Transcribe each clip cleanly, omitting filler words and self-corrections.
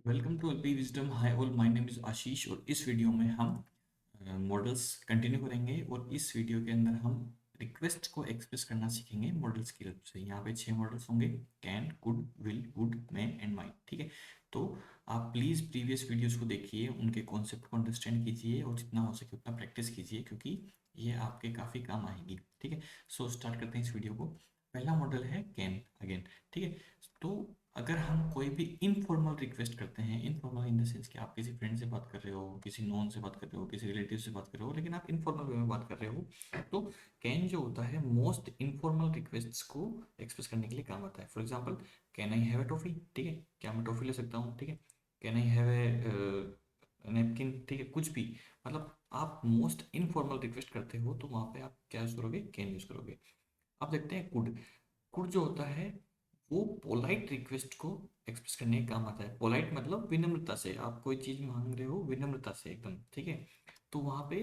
Welcome to LP Wisdom. Hi all, my name is Ashish और इस video में हम मॉडल्स कंटिन्यू करेंगे और इस वीडियो के अंदर हम रिक्वेस्ट को एक्सप्रेस करना सीखेंगे मॉडल्स की हेल्प से। यहाँ पे 6 मॉडल्स होंगे: can, could, will, would, may and might. ठीक है, तो आप प्लीज़ प्रीवियस वीडियोस को देखिए, उनके कॉन्सेप्ट को अंडरस्टैंड कीजिए और जितना हो सके उतना प्रैक्टिस कीजिए, क्योंकि ये आपके काफ़ी काम आएगी। ठीक है, सो स्टार्ट करते हैं इस वीडियो को। पहला मॉडल है कैन अगेन। ठीक है, तो अगर हम कोई भी इनफॉर्मल रिक्वेस्ट करते हैं, इनफॉर्मल इन द सेंस कि आप किसी फ्रेंड से बात कर रहे हो, किसी नोन से बात कर रहे हो, किसी रिलेटिव से बात कर रहे हो, लेकिन आप इनफॉर्मल वे में बात कर रहे हो, तो कैन जो होता है मोस्ट इनफॉर्मल रिक्वेस्ट्स को एक्सप्रेस करने के लिए काम आता है। For example, can I have a toffee. ठीक है, क्या मैं टॉफी ले सकता हूँ? ठीक है, can I have a napkin. ठीक है, कुछ भी, मतलब आप मोस्ट इनफॉर्मल रिक्वेस्ट करते हो तो वहाँ पे आप क्या यूज़ करोगे? कैन यूज़ करोगे। अब देखते हैं कुड। कुड जो होता है वो पोलाइट रिक्वेस्ट को एक्सप्रेस करने का काम आता है। पोलाइट मतलब विनम्रता से, आप कोई चीज़ मांग रहे हो विनम्रता से एकदम। ठीक है, तो वहाँ पे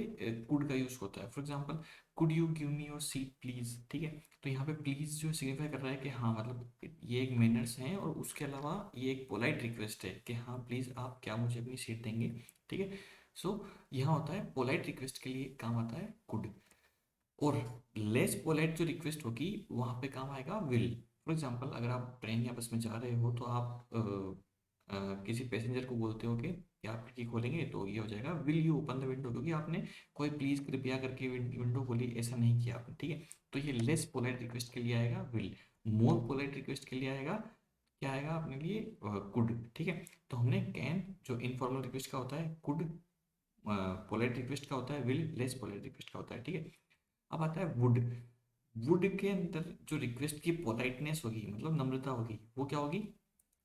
कुड का यूज़ होता है। For example, could you give me your seat please. ठीक है, तो यहाँ पे प्लीज़ जो सिग्निफाई कर रहा है कि हाँ, मतलब ये एक मैनर्स हैं और उसके अलावा ये एक पोलाइट रिक्वेस्ट है कि हाँ प्लीज़ आप क्या मुझे अपनी सीट देंगे। ठीक है, सो यहाँ होता है पोलाइट रिक्वेस्ट के लिए काम आता है कुड। और लेस पोलाइट जो रिक्वेस्ट होगी वहाँ पे काम आएगा विल। फॉर एग्जांपल, अगर आप ट्रेन या बस में जा रहे हो तो आप किसी पैसेंजर को बोलते हो कि आप खिड़की खोलेंगे, तो ये हो जाएगा will you open the window, क्योंकि आपने कोई प्लीज़ कृपया करके विंडो खोली ऐसा नहीं किया आपने। ठीक है, तो ये लेस पोलाइट रिक्वेस्ट के लिए आएगा विल। मोर पोलाइट रिक्वेस्ट के लिए आएगा, क्या आएगा अपने लिए? कुड। ठीक है, तो हमने कैन जो इनफॉर्मल रिक्वेस्ट का होता है, कुड पोलाइट रिक्वेस्ट का होता है, विल लेस पोलाइट रिक्वेस्ट का होता है। ठीक है, अब आता है वुड। वुड के अंदर जो रिक्वेस्ट की पोलाइटनेस होगी, मतलब नम्रता होगी, वो क्या होगी?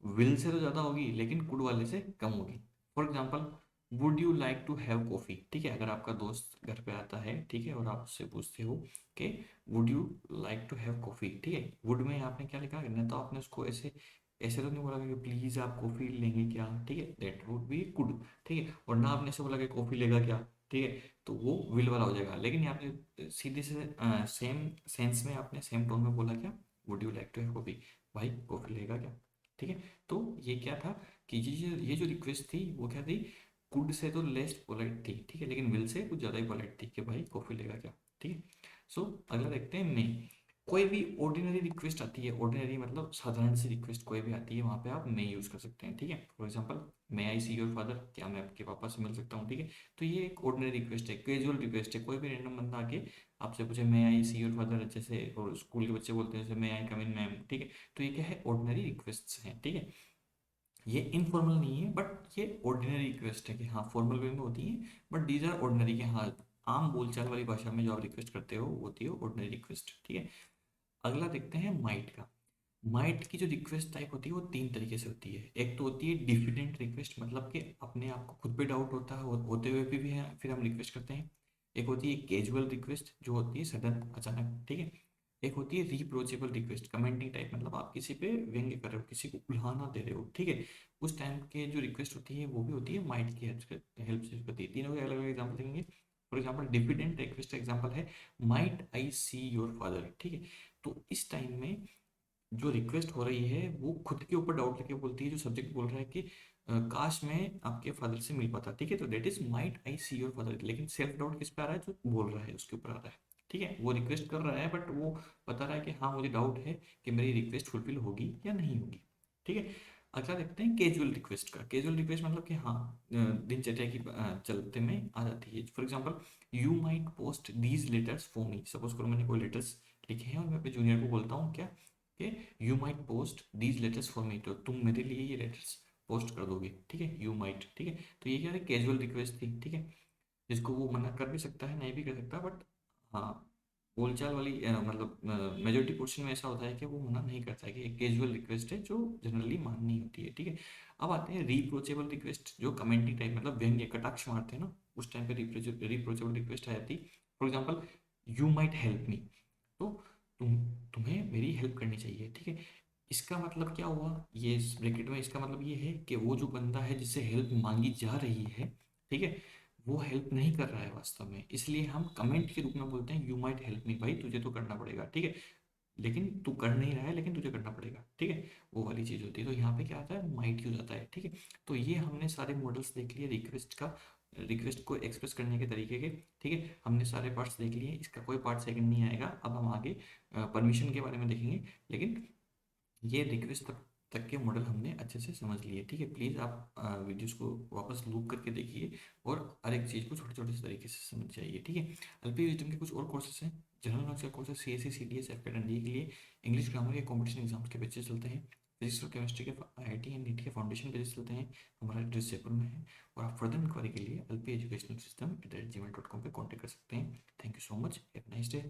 विल से तो ज़्यादा होगी लेकिन कुड वाले से कम होगी। For example, would you like to have coffee. ठीक है, अगर आपका दोस्त घर पे आता है, ठीक है, और आप उससे पूछते हो कि would you like to have coffee. ठीक है, वुड में आपने क्या लिखा? ना तो आपने उसको ऐसे ऐसे तो नहीं बोला कि प्लीज़ आप कॉफ़ी लेंगे क्या। ठीक है, दैट वुड बी कुड। ठीक है, और ना आपने ऐसे बोला कि कॉफ़ी लेगा क्या। ठीक है, तो वो विल वाला हो जाएगा। लेकिन यहाँ पे सीधे से सेम सेंस में आपने सेम टोन में बोला क्या? Would you like to have coffee, भाई कॉफ़ी लेगा क्या। ठीक है, तो ये क्या था कि ये जो रिक्वेस्ट थी वो क्या थी? कुड से तो लेस पोलाइट थी। ठीक है, लेकिन विल से कुछ ज़्यादा ही पोलाइट थी कि भाई कॉफ़ी लेगा क्या। ठीक है, सो अगला देखते हैं मे। कोई भी ऑर्डिनरी रिक्वेस्ट आती है, ऑर्डिनरी मतलब साधारण सी रिक्वेस्ट कोई भी आती है, वहाँ पे आप मे यूज़ कर सकते हैं। ठीक है, for example, may I see your father, क्या मैं आपके पापा से मिल सकता हूँ। ठीक है, तो ये एक ऑर्डिनरी रिक्वेस्ट है, कैजुअल रिक्वेस्ट है। कोई भी रैंडम बंदा आके आपसे पूछे मे आई सी योर फादर, जैसे और स्कूल के बच्चे बोलते हैं जैसे मे आई कम इन मैम। ठीक है, तो ये क्या है? ऑर्डिनरी रिक्वेस्ट हैं। ठीक है, ये इनफॉर्मल नहीं है बट ये ऑर्डिनरी रिक्वेस्ट है कि हाँ फॉर्मल वे में होती है, बट दीज आर ऑर्डिनरी के हाँ आम बोलचाल वाली भाषा में जो आप रिक्वेस्ट करते हो वो होती है ऑर्डिनरी रिक्वेस्ट। ठीक है, अगला देखते हैं माइट का। माइट की जो रिक्वेस्ट टाइप होती है वो 3 तरीके से होती है। एक तो होती है डिफिडेंट रिक्वेस्ट, मतलब कि अपने आप को खुद पे डाउट होता है होते हुए भी है फिर हम रिक्वेस्ट करते हैं। एक होती है कैजुअल रिक्वेस्ट जो होती है सडन, अचानक। ठीक है, एक होती है रिप्रोचेबल रिक्वेस्ट, कमेंटिंग टाइप, मतलब आप किसी पे व्यंग्य कर रहे हो, किसी को उल्हाना दे रहे हो। ठीक है, उस टाइम के जो रिक्वेस्ट होती है वो भी होती है माइट की हेल्प से होती है। तीनों के अलग अलग एग्जाम्पल देंगे। For example, diffident request example है might I see your father. ठीक है, तो इस टाइम में जो रिक्वेस्ट हो रही है वो खुद के ऊपर डाउट लेके बोलती है। जो सब्जेक्ट बोल रहा है कि काश मैं आपके फादर से मिल पाता। ठीक है, तो that is might I see your father, लेकिन सेल्फ डाउट किस पे आ रहा है? जो बोल रहा है उसके ऊपर आ रहा है। ठीक है, वो रिक्वेस्ट कर रहा है बट वो बता रहा है कि हाँ मुझे डाउट है कि मेरी रिक्वेस्ट फुलफिल होगी या नहीं होगी। ठीक है, अगला देखते हैं कैजुअल रिक्वेस्ट का। कैजुअल रिक्वेस्ट मतलब कि हाँ दिनचर्या की चलते में आ जाती है। For example, you might post these letters for me. Suppose करो मैंने कोई लेटर्स लिखे हैं और मैं अपने जूनियर को बोलता हूँ क्या कि you might post these letters for me, तो तुम मेरे लिए ये लेटर्स पोस्ट कर दोगे। ठीक है, यू माइट। ठीक है, तो ये क्या है? कैजुअल रिक्वेस्ट थी। ठीक है, जिसको वो मना कर भी सकता है, नहीं भी कर सकता, बट हाँ बोलचाल वाली मतलब मेजोरिटी पोर्शन में ऐसा होता है कि वो मना नहीं करता है कि एक कैजुअल रिक्वेस्ट है जो जनरली माननी होती है। ठीक है, अब आते हैं रिप्रोचेबल रिक्वेस्ट, जो कमेंटिंग टाइप, मतलब व्यंग्य कटाक्ष मारते हैं ना, उस टाइम पे रिप्रोचेबल रिक्वेस्ट आ जाती। For example, you might help me, तो तुम तुम्हें मेरी हेल्प करनी चाहिए। ठीक है, इसका मतलब क्या हुआ? ये इस ब्रैकेट में इसका मतलब ये है कि वो जो बंदा है जिससे हेल्प मांगी जा रही है, ठीक है, वो हेल्प नहीं कर रहा है वास्तव में, इसलिए हम कमेंट के रूप में बोलते हैं यू माइट हेल्प मी, भाई तुझे तो करना पड़ेगा। ठीक है, लेकिन तू कर नहीं रहा है, लेकिन तुझे करना पड़ेगा, ठीक है, वो वाली चीज़ होती है। तो यहाँ पे क्या आता है, माइट यूज आता है, ठीक है। तो ये हमने सारे मॉडल्स देख लिए रिक्वेस्ट का, रिक्वेस्ट को एक्सप्रेस करने के तरीके के, ठीक है, हमने सारे पार्ट्स देख लिए, इसका कोई पार्ट सेकंड नहीं आएगा। अब हम आगे परमिशन के बारे में देखेंगे, लेकिन ये रिक्वेस्ट तक के मॉडल हमने अच्छे से समझ लिए, ठीक है। प्लीज़ आप वीडियोस को वापस लूप करके देखिए और हर एक चीज़ को छोटे छोटे से तरीके से समझ जाइए, ठीक है। एलपी विजडम के कुछ और कोर्सेस हैं, जनरल नॉलेज का कोर्स है, C S C C D S F and D के लिए, इंग्लिश ग्रामर के कॉम्पिटिशन एग्जाम्स के बैचेस चलते हैं, फिजिक्स और केमिस्ट्री के आई आई टी एंड नीट के फाउंडेशन बैचेस चलते हैं, हमारा एड्रेस जयपुर में है। और आप फर्दर इंक्वायरी के लिए LP एजुकेशनल सिस्टम @gmail.com पर कॉन्टैक्ट कर सकते हैं। Thank you so much, have nice day.